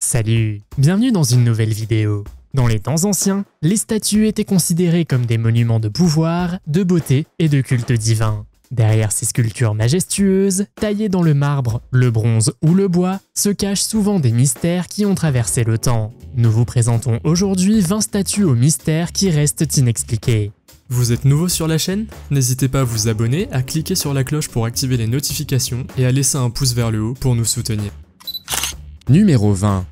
Salut, bienvenue dans une nouvelle vidéo. Dans les temps anciens, les statues étaient considérées comme des monuments de pouvoir, de beauté et de culte divin. Derrière ces sculptures majestueuses, taillées dans le marbre, le bronze ou le bois, se cachent souvent des mystères qui ont traversé le temps. Nous vous présentons aujourd'hui 20 statues aux mystères qui restent inexpliqués. Vous êtes nouveau sur la chaîne? N'hésitez pas à vous abonner, à cliquer sur la cloche pour activer les notifications et à laisser un pouce vers le haut pour nous soutenir. Numéro 20.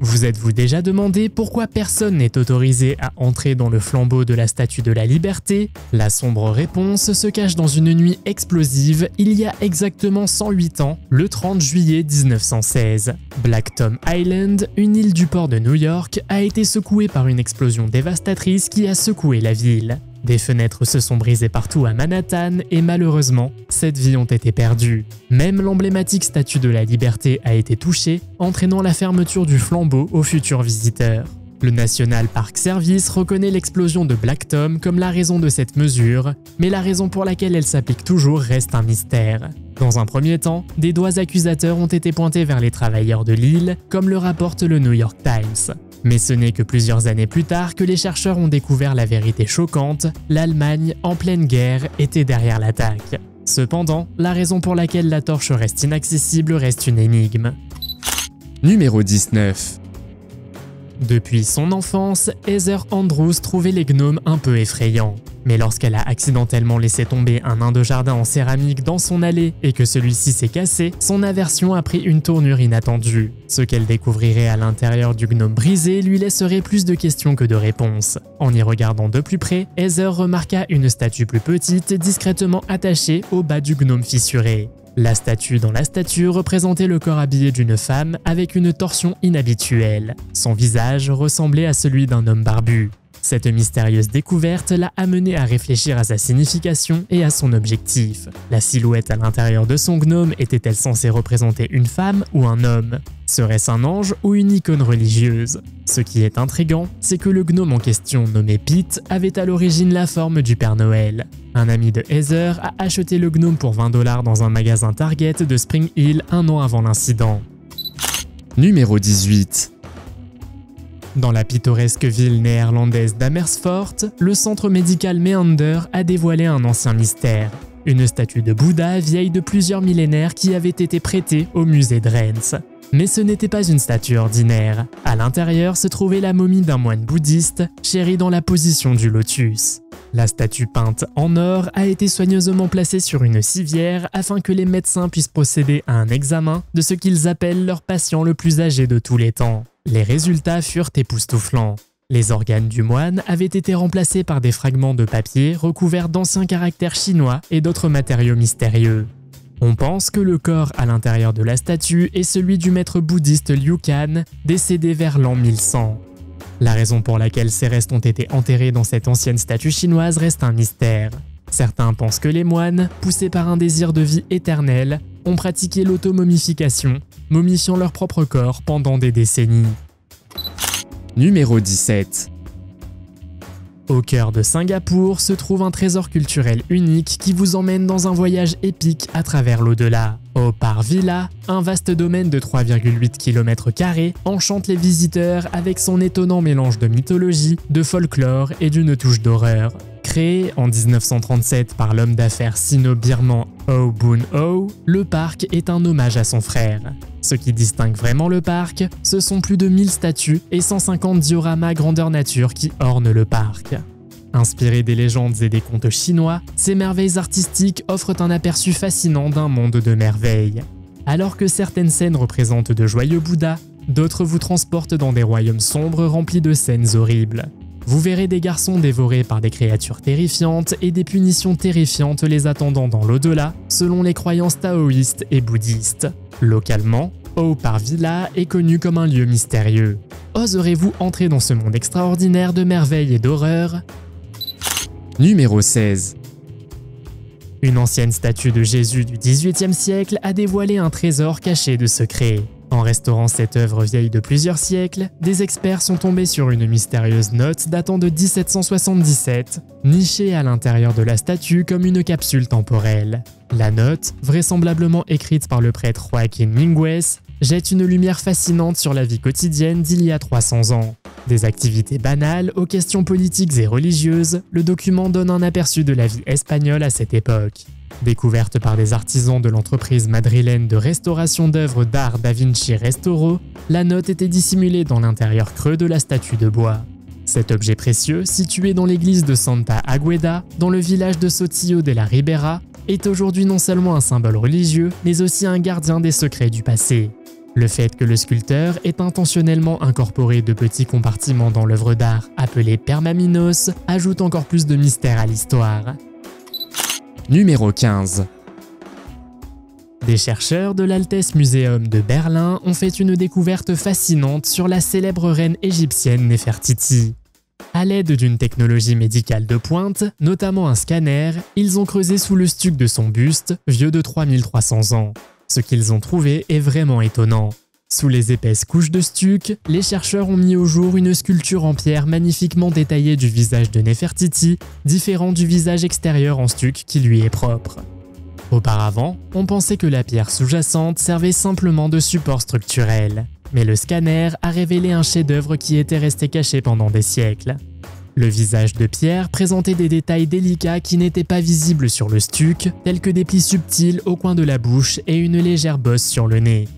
Vous êtes-vous déjà demandé pourquoi personne n'est autorisé à entrer dans le flambeau de la Statue de la Liberté? La sombre réponse se cache dans une nuit explosive il y a exactement 108 ans, le 30 juillet 1916. Black Tom Island, une île du port de New York, a été secouée par une explosion dévastatrice qui a secoué la ville. Des fenêtres se sont brisées partout à Manhattan et malheureusement, 7 vies ont été perdues. Même l'emblématique Statue de la Liberté a été touchée, entraînant la fermeture du flambeau aux futurs visiteurs. Le National Park Service reconnaît l'explosion de Black Tom comme la raison de cette mesure, mais la raison pour laquelle elle s'applique toujours reste un mystère. Dans un premier temps, des doigts accusateurs ont été pointés vers les travailleurs de l'île, comme le rapporte le New York Times. Mais ce n'est que plusieurs années plus tard que les chercheurs ont découvert la vérité choquante, l'Allemagne, en pleine guerre, était derrière l'attaque. Cependant, la raison pour laquelle la torche reste inaccessible reste une énigme. Numéro 19. Depuis son enfance, Heather Andrews trouvait les gnomes un peu effrayants. Mais lorsqu'elle a accidentellement laissé tomber un nain de jardin en céramique dans son allée et que celui-ci s'est cassé, son aversion a pris une tournure inattendue. Ce qu'elle découvrirait à l'intérieur du gnome brisé lui laisserait plus de questions que de réponses. En y regardant de plus près, Heather remarqua une statue plus petite discrètement attachée au bas du gnome fissuré. La statue dans la statue représentait le corps habillé d'une femme avec une torsion inhabituelle. Son visage ressemblait à celui d'un homme barbu. Cette mystérieuse découverte l'a amené à réfléchir à sa signification et à son objectif. La silhouette à l'intérieur de son gnome était-elle censée représenter une femme ou un homme? Serait-ce un ange ou une icône religieuse? Ce qui est intriguant, c'est que le gnome en question, nommé Pete, avait à l'origine la forme du Père Noël. Un ami de Heather a acheté le gnome pour 20 $ dans un magasin Target de Spring Hill un an avant l'incident. Numéro 18. Dans la pittoresque ville néerlandaise d'Amersfoort, le centre médical Meander a dévoilé un ancien mystère. Une statue de Bouddha vieille de plusieurs millénaires qui avait été prêtée au musée de Reims. Mais ce n'était pas une statue ordinaire. À l'intérieur se trouvait la momie d'un moine bouddhiste, chéri dans la position du lotus. La statue peinte en or a été soigneusement placée sur une civière afin que les médecins puissent procéder à un examen de ce qu'ils appellent leur patient le plus âgé de tous les temps. Les résultats furent époustouflants. Les organes du moine avaient été remplacés par des fragments de papier recouverts d'anciens caractères chinois et d'autres matériaux mystérieux. On pense que le corps à l'intérieur de la statue est celui du maître bouddhiste Liu Kan, décédé vers l'an 1100. La raison pour laquelle ces restes ont été enterrés dans cette ancienne statue chinoise reste un mystère. Certains pensent que les moines, poussés par un désir de vie éternelle, ont pratiqué l'automomification, momifiant leur propre corps pendant des décennies. Numéro 17. Au cœur de Singapour se trouve un trésor culturel unique qui vous emmène dans un voyage épique à travers l'au-delà. Opar Villa, un vaste domaine de 3,8 km² enchante les visiteurs avec son étonnant mélange de mythologie, de folklore et d'une touche d'horreur. Créé en 1937 par l'homme d'affaires sino-birman Oh Boon-oh, le parc est un hommage à son frère. Ce qui distingue vraiment le parc, ce sont plus de 1000 statues et 150 dioramas grandeur nature qui ornent le parc. Inspirés des légendes et des contes chinois, ces merveilles artistiques offrent un aperçu fascinant d'un monde de merveilles. Alors que certaines scènes représentent de joyeux Bouddhas, d'autres vous transportent dans des royaumes sombres remplis de scènes horribles. Vous verrez des garçons dévorés par des créatures terrifiantes et des punitions terrifiantes les attendant dans l'au-delà, selon les croyances taoïstes et bouddhistes. Localement, Opar Villa est connu comme un lieu mystérieux. Oserez-vous entrer dans ce monde extraordinaire de merveilles et d'horreur? Numéro 16. Une ancienne statue de Jésus du XVIIIe siècle a dévoilé un trésor caché de secrets. En restaurant cette œuvre vieille de plusieurs siècles, des experts sont tombés sur une mystérieuse note datant de 1777, nichée à l'intérieur de la statue comme une capsule temporelle. La note, vraisemblablement écrite par le prêtre Joaquín Mínguez, jette une lumière fascinante sur la vie quotidienne d'il y a 300 ans. Des activités banales aux questions politiques et religieuses, le document donne un aperçu de la vie espagnole à cette époque. Découverte par des artisans de l'entreprise madrilène de restauration d'œuvres d'art Da Vinci Restauro, la note était dissimulée dans l'intérieur creux de la statue de bois. Cet objet précieux, situé dans l'église de Santa Águeda, dans le village de Sotillo de la Ribera, est aujourd'hui non seulement un symbole religieux, mais aussi un gardien des secrets du passé. Le fait que le sculpteur ait intentionnellement incorporé de petits compartiments dans l'œuvre d'art appelée permaminos ajoute encore plus de mystère à l'histoire. Numéro 15. Des chercheurs de l'Altes Museum de Berlin ont fait une découverte fascinante sur la célèbre reine égyptienne Néfertiti. À l'aide d'une technologie médicale de pointe, notamment un scanner, ils ont creusé sous le stuc de son buste, vieux de 3300 ans. Ce qu'ils ont trouvé est vraiment étonnant. Sous les épaisses couches de stuc, les chercheurs ont mis au jour une sculpture en pierre magnifiquement détaillée du visage de Néfertiti, différent du visage extérieur en stuc qui lui est propre. Auparavant, on pensait que la pierre sous-jacente servait simplement de support structurel, mais le scanner a révélé un chef-d'œuvre qui était resté caché pendant des siècles. Le visage de pierre présentait des détails délicats qui n'étaient pas visibles sur le stuc, tels que des plis subtils au coin de la bouche et une légère bosse sur le nez.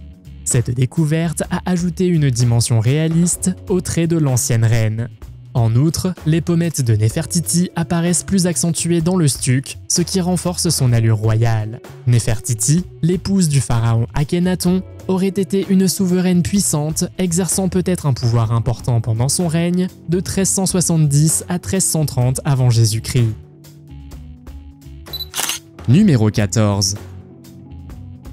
Cette découverte a ajouté une dimension réaliste aux traits de l'ancienne reine. En outre, les pommettes de Néfertiti apparaissent plus accentuées dans le stuc, ce qui renforce son allure royale. Néfertiti, l'épouse du pharaon Akhenaton, aurait été une souveraine puissante, exerçant peut-être un pouvoir important pendant son règne, de 1370 à 1330 avant Jésus-Christ. Numéro 14.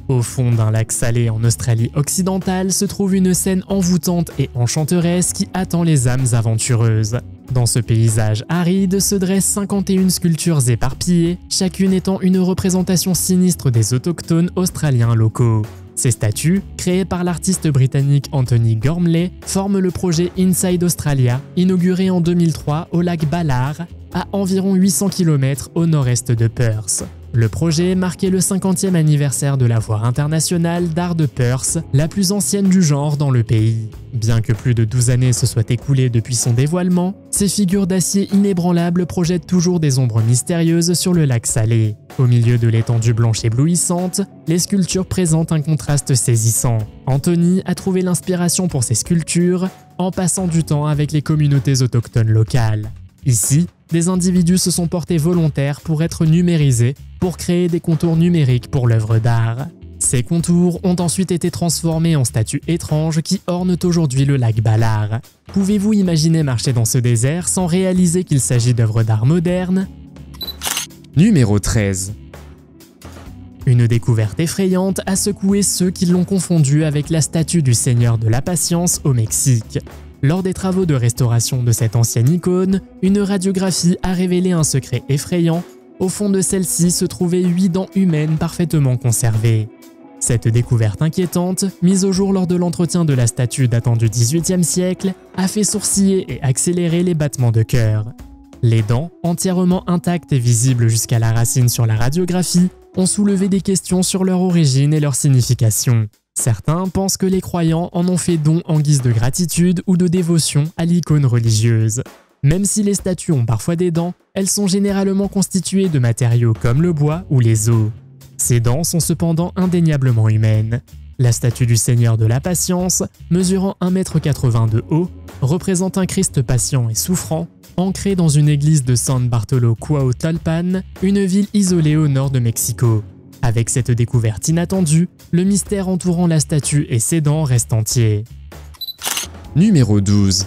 Au fond d'un lac salé en Australie occidentale se trouve une scène envoûtante et enchanteresse qui attend les âmes aventureuses. Dans ce paysage aride se dressent 51 sculptures éparpillées, chacune étant une représentation sinistre des autochtones australiens locaux. Ces statues, créées par l'artiste britannique Anthony Gormley, forment le projet Inside Australia, inauguré en 2003 au lac Ballard, à environ 800 km au nord-est de Perth. Le projet marquait le 50e anniversaire de la Foire internationale d'art de Perth, la plus ancienne du genre dans le pays. Bien que plus de 12 années se soient écoulées depuis son dévoilement, ces figures d'acier inébranlables projettent toujours des ombres mystérieuses sur le lac salé. Au milieu de l'étendue blanche éblouissante, les sculptures présentent un contraste saisissant. Anthony a trouvé l'inspiration pour ses sculptures en passant du temps avec les communautés autochtones locales. Ici, des individus se sont portés volontaires pour être numérisés, pour créer des contours numériques pour l'œuvre d'art. Ces contours ont ensuite été transformés en statues étranges qui ornent aujourd'hui le lac Ballard. Pouvez-vous imaginer marcher dans ce désert sans réaliser qu'il s'agit d'œuvres d'art modernes ? Numéro 13. Une découverte effrayante a secoué ceux qui l'ont confondu avec la statue du Seigneur de la Patience au Mexique. Lors des travaux de restauration de cette ancienne icône, une radiographie a révélé un secret effrayant. Au fond de celle-ci se trouvaient 8 dents humaines parfaitement conservées. Cette découverte inquiétante, mise au jour lors de l'entretien de la statue datant du XVIIIe siècle, a fait sourciller et accélérer les battements de cœur. Les dents, entièrement intactes et visibles jusqu'à la racine sur la radiographie, ont soulevé des questions sur leur origine et leur signification. Certains pensent que les croyants en ont fait don en guise de gratitude ou de dévotion à l'icône religieuse. Même si les statues ont parfois des dents, elles sont généralement constituées de matériaux comme le bois ou les os. Ces dents sont cependant indéniablement humaines. La statue du Seigneur de la Patience, mesurant 1,80 m de haut, représente un Christ patient et souffrant, ancré dans une église de San Bartolo Cuauhtalpan, une ville isolée au nord de Mexico. Avec cette découverte inattendue, le mystère entourant la statue et ses dents reste entier. Numéro 12.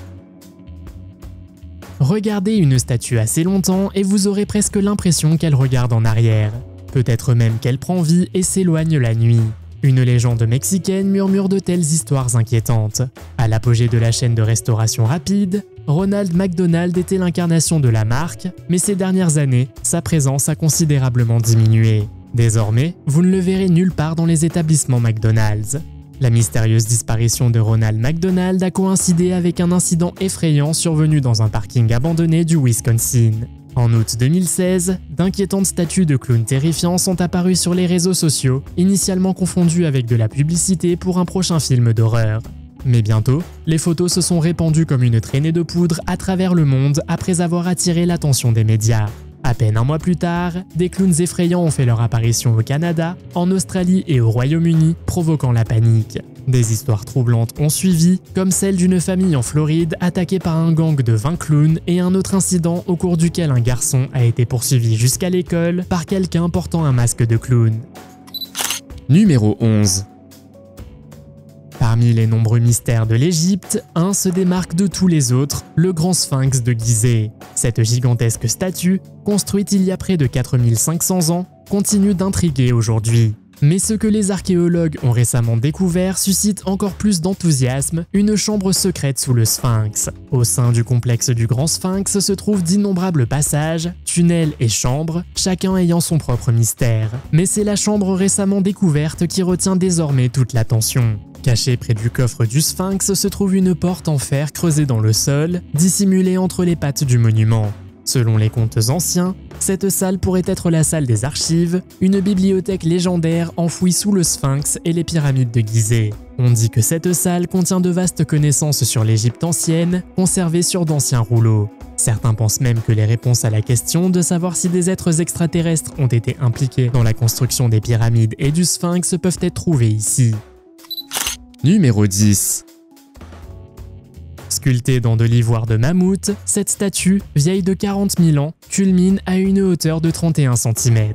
Regardez une statue assez longtemps et vous aurez presque l'impression qu'elle regarde en arrière. Peut-être même qu'elle prend vie et s'éloigne la nuit. Une légende mexicaine murmure de telles histoires inquiétantes. À l'apogée de la chaîne de restauration rapide, Ronald McDonald était l'incarnation de la marque, mais ces dernières années, sa présence a considérablement diminué. Désormais, vous ne le verrez nulle part dans les établissements McDonald's. La mystérieuse disparition de Ronald McDonald a coïncidé avec un incident effrayant survenu dans un parking abandonné du Wisconsin. En août 2016, d'inquiétantes statues de clowns terrifiants sont apparues sur les réseaux sociaux, initialement confondues avec de la publicité pour un prochain film d'horreur. Mais bientôt, les photos se sont répandues comme une traînée de poudre à travers le monde après avoir attiré l'attention des médias. À peine un mois plus tard, des clowns effrayants ont fait leur apparition au Canada, en Australie et au Royaume-Uni, provoquant la panique. Des histoires troublantes ont suivi, comme celle d'une famille en Floride attaquée par un gang de 20 clowns et un autre incident au cours duquel un garçon a été poursuivi jusqu'à l'école par quelqu'un portant un masque de clown. Numéro 11. Parmi les nombreux mystères de l'Égypte, un se démarque de tous les autres, le grand sphinx de Gizeh. Cette gigantesque statue, construite il y a près de 4500 ans, continue d'intriguer aujourd'hui. Mais ce que les archéologues ont récemment découvert suscite encore plus d'enthousiasme, une chambre secrète sous le sphinx. Au sein du complexe du Grand Sphinx se trouvent d'innombrables passages, tunnels et chambres, chacun ayant son propre mystère. Mais c'est la chambre récemment découverte qui retient désormais toute l'attention. Cachée près du coffre du sphinx se trouve une porte en fer creusée dans le sol, dissimulée entre les pattes du monument. Selon les contes anciens, cette salle pourrait être la salle des archives, une bibliothèque légendaire enfouie sous le sphinx et les pyramides de Gizeh. On dit que cette salle contient de vastes connaissances sur l'Égypte ancienne, conservées sur d'anciens rouleaux. Certains pensent même que les réponses à la question de savoir si des êtres extraterrestres ont été impliqués dans la construction des pyramides et du sphinx peuvent être trouvées ici. Numéro 10. Sculptée dans de l'ivoire de mammouth, cette statue, vieille de 40 000 ans, culmine à une hauteur de 31 cm.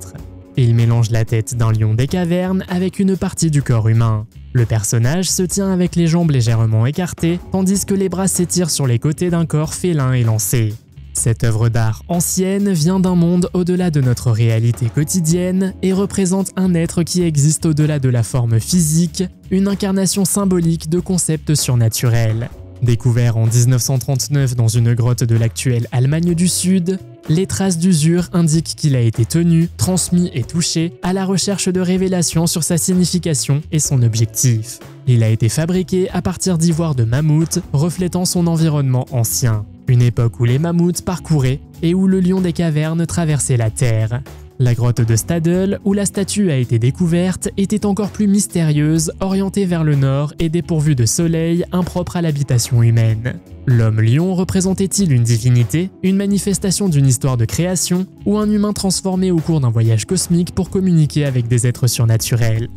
Il mélange la tête d'un lion des cavernes avec une partie du corps humain. Le personnage se tient avec les jambes légèrement écartées, tandis que les bras s'étirent sur les côtés d'un corps félin élancé. Cette œuvre d'art ancienne vient d'un monde au-delà de notre réalité quotidienne et représente un être qui existe au-delà de la forme physique, une incarnation symbolique de concepts surnaturels. Découvert en 1939 dans une grotte de l'actuelle Allemagne du Sud, les traces d'usure indiquent qu'il a été tenu, transmis et touché à la recherche de révélations sur sa signification et son objectif. Il a été fabriqué à partir d'ivoire de mammouth, reflétant son environnement ancien. Une époque où les mammouths parcouraient et où le lion des cavernes traversait la terre. La grotte de Stadel, où la statue a été découverte, était encore plus mystérieuse, orientée vers le nord et dépourvue de soleil impropre à l'habitation humaine. L'homme-lion représentait-il une divinité, une manifestation d'une histoire de création, ou un humain transformé au cours d'un voyage cosmique pour communiquer avec des êtres surnaturels?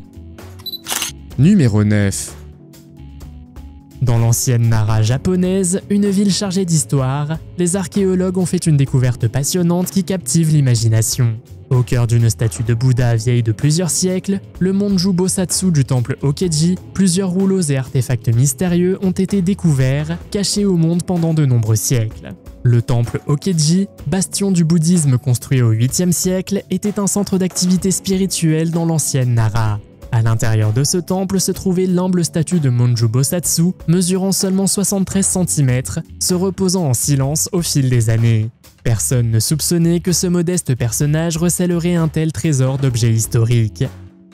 Numéro 9. Dans l'ancienne Nara japonaise, une ville chargée d'histoire, les archéologues ont fait une découverte passionnante qui captive l'imagination. Au cœur d'une statue de Bouddha vieille de plusieurs siècles, le Monju Bosatsu du temple Okeji, plusieurs rouleaux et artefacts mystérieux ont été découverts, cachés au monde pendant de nombreux siècles. Le temple Okeji, bastion du bouddhisme construit au 8e siècle, était un centre d'activité spirituelle dans l'ancienne Nara. À l'intérieur de ce temple se trouvait l'humble statue de Monju Bosatsu, mesurant seulement 73 cm, se reposant en silence au fil des années. Personne ne soupçonnait que ce modeste personnage recèlerait un tel trésor d'objets historiques.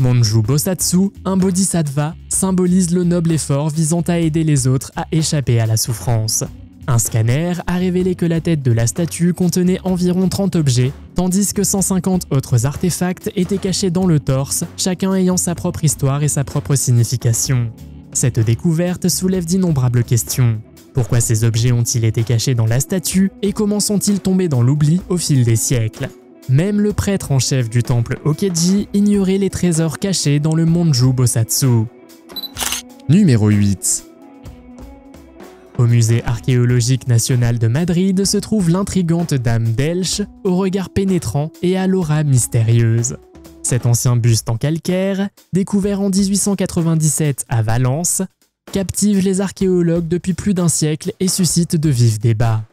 Monju Bosatsu, un bodhisattva, symbolise le noble effort visant à aider les autres à échapper à la souffrance. Un scanner a révélé que la tête de la statue contenait environ 30 objets, tandis que 150 autres artefacts étaient cachés dans le torse, chacun ayant sa propre histoire et sa propre signification. Cette découverte soulève d'innombrables questions. Pourquoi ces objets ont-ils été cachés dans la statue et comment sont-ils tombés dans l'oubli au fil des siècles? Même le prêtre en chef du temple Okeji ignorait les trésors cachés dans le Monju Bosatsu. Numéro 8. Au musée archéologique national de Madrid se trouve l'intrigante dame d'Elche, au regard pénétrant et à l'aura mystérieuse. Cet ancien buste en calcaire, découvert en 1897 à Valence, captive les archéologues depuis plus d'un siècle et suscite de vifs débats.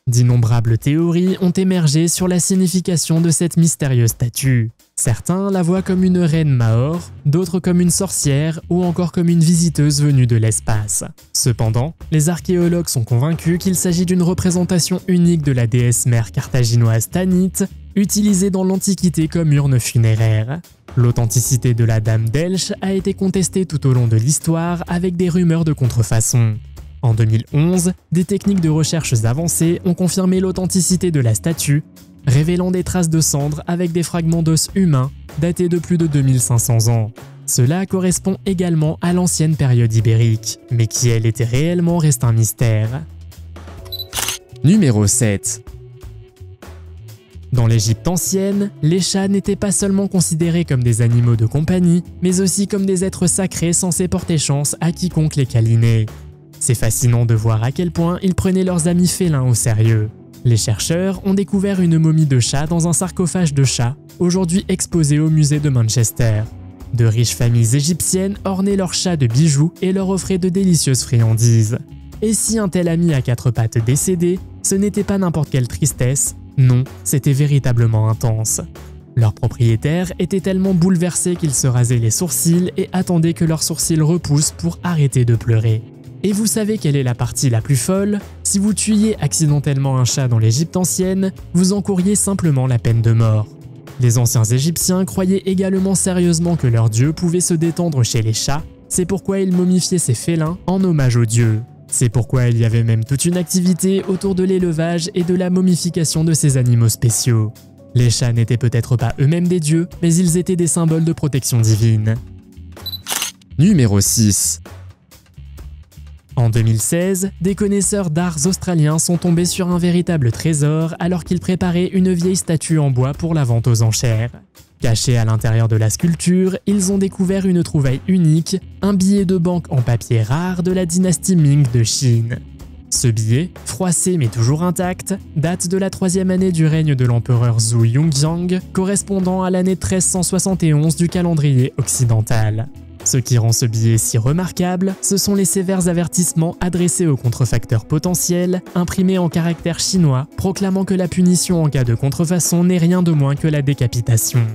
D'innombrables théories ont émergé sur la signification de cette mystérieuse statue. Certains la voient comme une reine Maor, d'autres comme une sorcière ou encore comme une visiteuse venue de l'espace. Cependant, les archéologues sont convaincus qu'il s'agit d'une représentation unique de la déesse mère carthaginoise Tanit, utilisée dans l'Antiquité comme urne funéraire. L'authenticité de la dame d'Elche a été contestée tout au long de l'histoire avec des rumeurs de contrefaçon. En 2011, des techniques de recherche avancées ont confirmé l'authenticité de la statue, révélant des traces de cendres avec des fragments d'os humains datés de plus de 2500 ans. Cela correspond également à l'ancienne période ibérique, mais qui elle était réellement reste un mystère. Numéro 7. Dans l'Égypte ancienne, les chats n'étaient pas seulement considérés comme des animaux de compagnie, mais aussi comme des êtres sacrés censés porter chance à quiconque les câlinait. C'est fascinant de voir à quel point ils prenaient leurs amis félins au sérieux. Les chercheurs ont découvert une momie de chat dans un sarcophage de chat, aujourd'hui exposé au musée de Manchester. De riches familles égyptiennes ornaient leurs chats de bijoux et leur offraient de délicieuses friandises. Et si un tel ami à quatre pattes décédait, ce n'était pas n'importe quelle tristesse, non, c'était véritablement intense. Leur propriétaire était tellement bouleversé qu'il se rasait les sourcils et attendait que leurs sourcils repoussent pour arrêter de pleurer. Et vous savez quelle est la partie la plus folle? Si vous tuiez accidentellement un chat dans l'Égypte ancienne, vous encouriez simplement la peine de mort. Les anciens Égyptiens croyaient également sérieusement que leur dieu pouvait se détendre chez les chats, c'est pourquoi ils momifiaient ces félins en hommage aux dieux. C'est pourquoi il y avait même toute une activité autour de l'élevage et de la momification de ces animaux spéciaux. Les chats n'étaient peut-être pas eux-mêmes des dieux, mais ils étaient des symboles de protection divine. Numéro 6. En 2016, des connaisseurs d'arts australiens sont tombés sur un véritable trésor alors qu'ils préparaient une vieille statue en bois pour la vente aux enchères. Cachée à l'intérieur de la sculpture, ils ont découvert une trouvaille unique, un billet de banque en papier rare de la dynastie Ming de Chine. Ce billet, froissé mais toujours intact, date de la 3e année du règne de l'empereur Zhou Yongjiang, correspondant à l'année 1371 du calendrier occidental. Ce qui rend ce billet si remarquable, ce sont les sévères avertissements adressés aux contrefacteurs potentiels, imprimés en caractères chinois, proclamant que la punition en cas de contrefaçon n'est rien de moins que la décapitation.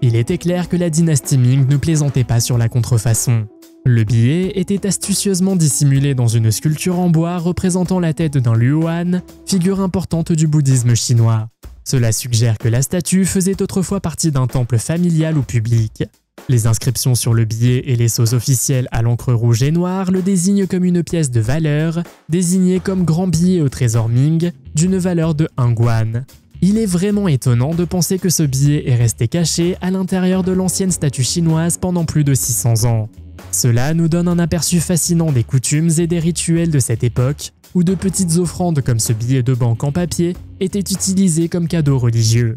Il était clair que la dynastie Ming ne plaisantait pas sur la contrefaçon. Le billet était astucieusement dissimulé dans une sculpture en bois représentant la tête d'un Luohan, figure importante du bouddhisme chinois. Cela suggère que la statue faisait autrefois partie d'un temple familial ou public. Les inscriptions sur le billet et les sceaux officiels à l'encre rouge et noire le désignent comme une pièce de valeur, désignée comme grand billet au trésor Ming, d'une valeur de 1 guan. Il est vraiment étonnant de penser que ce billet est resté caché à l'intérieur de l'ancienne statue chinoise pendant plus de 600 ans. Cela nous donne un aperçu fascinant des coutumes et des rituels de cette époque, où de petites offrandes comme ce billet de banque en papier étaient utilisées comme cadeaux religieux.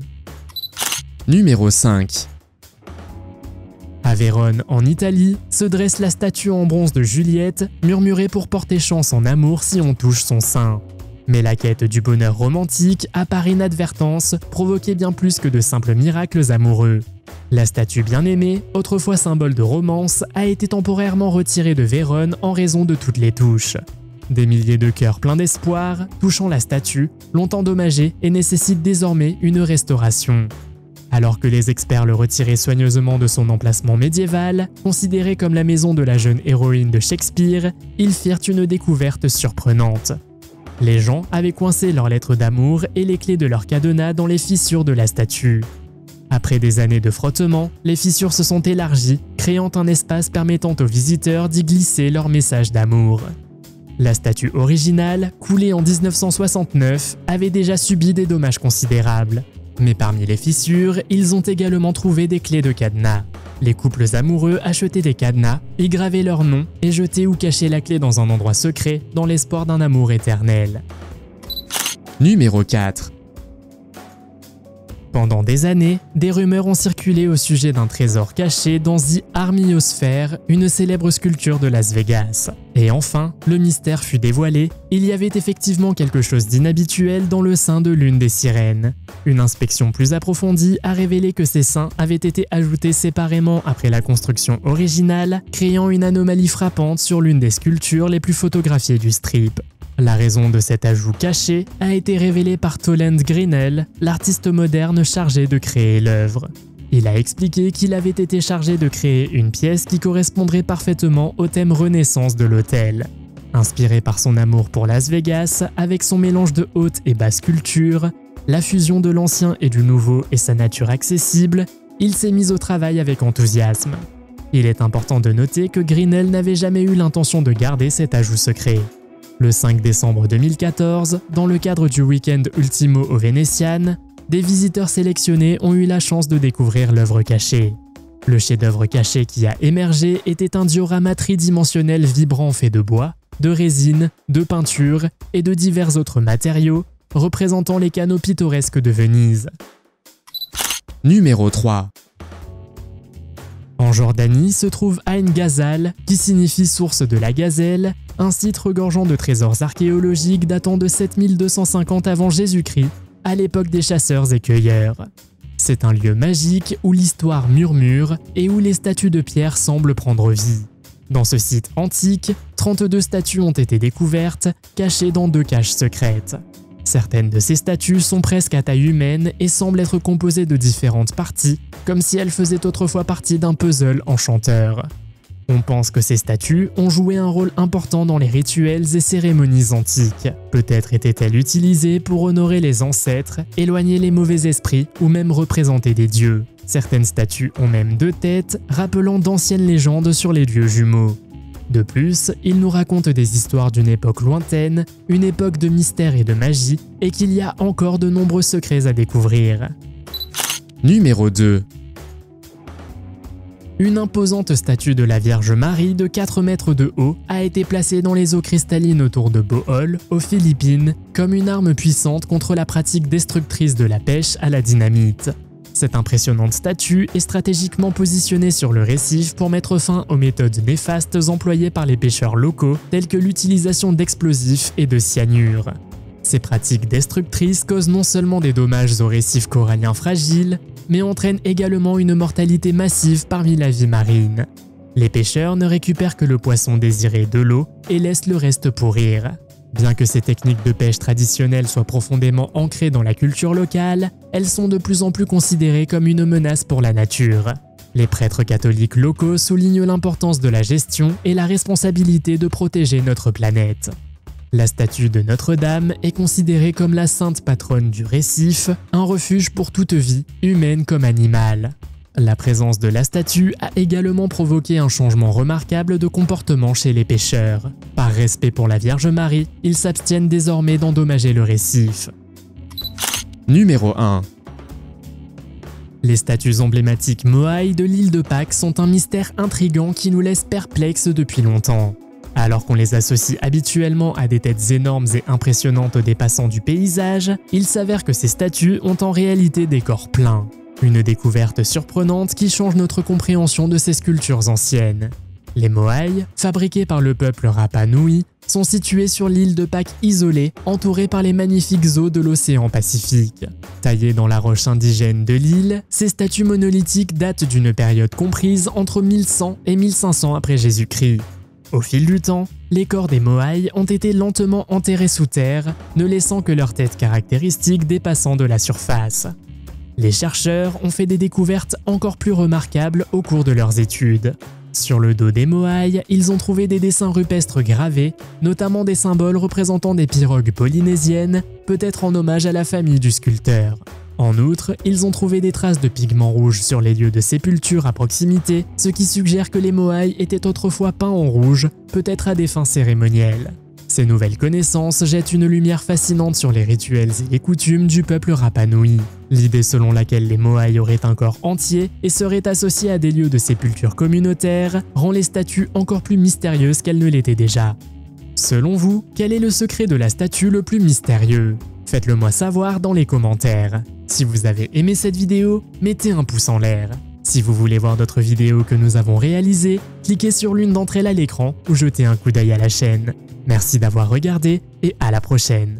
Numéro 5. À Vérone, en Italie, se dresse la statue en bronze de Juliette, murmurée pour porter chance en amour si on touche son sein. Mais la quête du bonheur romantique a par inadvertance provoqué bien plus que de simples miracles amoureux. La statue bien-aimée, autrefois symbole de romance, a été temporairement retirée de Vérone en raison de toutes les touches. Des milliers de cœurs pleins d'espoir, touchant la statue, l'ont endommagée et nécessitent désormais une restauration. Alors que les experts le retiraient soigneusement de son emplacement médiéval, considéré comme la maison de la jeune héroïne de Shakespeare, ils firent une découverte surprenante. Les gens avaient coincé leurs lettres d'amour et les clés de leur cadenas dans les fissures de la statue. Après des années de frottement, les fissures se sont élargies, créant un espace permettant aux visiteurs d'y glisser leur message d'amour. La statue originale, coulée en 1969, avait déjà subi des dommages considérables. Mais parmi les fissures, ils ont également trouvé des clés de cadenas. Les couples amoureux achetaient des cadenas, y gravaient leur nom et jetaient ou cachaient la clé dans un endroit secret dans l'espoir d'un amour éternel. Numéro 4. Pendant des années, des rumeurs ont circulé au sujet d'un trésor caché dans The Armiosphere, une célèbre sculpture de Las Vegas. Et enfin, le mystère fut dévoilé, il y avait effectivement quelque chose d'inhabituel dans le sein de l'une des sirènes. Une inspection plus approfondie a révélé que ces seins avaient été ajoutés séparément après la construction originale, créant une anomalie frappante sur l'une des sculptures les plus photographiées du strip. La raison de cet ajout caché a été révélée par Toland Grinnell, l'artiste moderne chargé de créer l'œuvre. Il a expliqué qu'il avait été chargé de créer une pièce qui correspondrait parfaitement au thème Renaissance de l'hôtel. Inspiré par son amour pour Las Vegas, avec son mélange de haute et basse culture, la fusion de l'ancien et du nouveau et sa nature accessible, il s'est mis au travail avec enthousiasme. Il est important de noter que Grinnell n'avait jamais eu l'intention de garder cet ajout secret. Le 5 décembre 2014, dans le cadre du week-end Ultimo au Venetian, des visiteurs sélectionnés ont eu la chance de découvrir l'œuvre cachée. Le chef-d'œuvre caché qui a émergé était un diorama tridimensionnel vibrant fait de bois, de résine, de peinture et de divers autres matériaux, représentant les canaux pittoresques de Venise. Numéro 3. En Jordanie se trouve Ain Ghazal, qui signifie source de la gazelle, un site regorgeant de trésors archéologiques datant de 7250 avant Jésus-Christ, à l'époque des chasseurs et cueilleurs. C'est un lieu magique où l'histoire murmure et où les statues de pierre semblent prendre vie. Dans ce site antique, 32 statues ont été découvertes, cachées dans 2 caches secrètes. Certaines de ces statues sont presque à taille humaine et semblent être composées de différentes parties, comme si elles faisaient autrefois partie d'un puzzle enchanteur. On pense que ces statues ont joué un rôle important dans les rituels et cérémonies antiques. Peut-être étaient-elles utilisées pour honorer les ancêtres, éloigner les mauvais esprits ou même représenter des dieux. Certaines statues ont même 2 têtes, rappelant d'anciennes légendes sur les dieux jumeaux. De plus, ils nous racontent des histoires d'une époque lointaine, une époque de mystère et de magie, et qu'il y a encore de nombreux secrets à découvrir. Numéro 2. Une imposante statue de la Vierge Marie de 4 mètres de haut a été placée dans les eaux cristallines autour de Bohol, aux Philippines, comme une arme puissante contre la pratique destructrice de la pêche à la dynamite. Cette impressionnante statue est stratégiquement positionnée sur le récif pour mettre fin aux méthodes néfastes employées par les pêcheurs locaux, telles que l'utilisation d'explosifs et de cyanure. Ces pratiques destructrices causent non seulement des dommages aux récifs coralliens fragiles, mais entraînent également une mortalité massive parmi la vie marine. Les pêcheurs ne récupèrent que le poisson désiré de l'eau et laissent le reste pourrir. Bien que ces techniques de pêche traditionnelles soient profondément ancrées dans la culture locale, elles sont de plus en plus considérées comme une menace pour la nature. Les prêtres catholiques locaux soulignent l'importance de la gestion et la responsabilité de protéger notre planète. La statue de Notre-Dame est considérée comme la sainte patronne du récif, un refuge pour toute vie, humaine comme animale. La présence de la statue a également provoqué un changement remarquable de comportement chez les pêcheurs. Par respect pour la Vierge Marie, ils s'abstiennent désormais d'endommager le récif. Numéro 1. Les statues emblématiques Moai de l'île de Pâques sont un mystère intrigant qui nous laisse perplexes depuis longtemps. Alors qu'on les associe habituellement à des têtes énormes et impressionnantes dépassant du paysage, il s'avère que ces statues ont en réalité des corps pleins. Une découverte surprenante qui change notre compréhension de ces sculptures anciennes. Les Moai, fabriqués par le peuple Rapa Nui, sont situés sur l'île de Pâques isolée, entourée par les magnifiques eaux de l'océan Pacifique. Taillées dans la roche indigène de l'île, ces statues monolithiques datent d'une période comprise entre 1100 et 1500 après Jésus-Christ. Au fil du temps, les corps des Moai ont été lentement enterrés sous terre, ne laissant que leur tête caractéristique dépassant de la surface. Les chercheurs ont fait des découvertes encore plus remarquables au cours de leurs études. Sur le dos des Moai, ils ont trouvé des dessins rupestres gravés, notamment des symboles représentant des pirogues polynésiennes, peut-être en hommage à la famille du sculpteur. En outre, ils ont trouvé des traces de pigments rouges sur les lieux de sépulture à proximité, ce qui suggère que les Moai étaient autrefois peints en rouge, peut-être à des fins cérémonielles. Ces nouvelles connaissances jettent une lumière fascinante sur les rituels et les coutumes du peuple Rapa Nui. L'idée selon laquelle les Moai auraient un corps entier et seraient associés à des lieux de sépulture communautaires rend les statues encore plus mystérieuses qu'elles ne l'étaient déjà. Selon vous, quel est le secret de la statue le plus mystérieux? Faites-le moi savoir dans les commentaires. Si vous avez aimé cette vidéo, mettez un pouce en l'air. Si vous voulez voir d'autres vidéos que nous avons réalisées, cliquez sur l'une d'entre elles à l'écran ou jetez un coup d'œil à la chaîne. Merci d'avoir regardé et à la prochaine.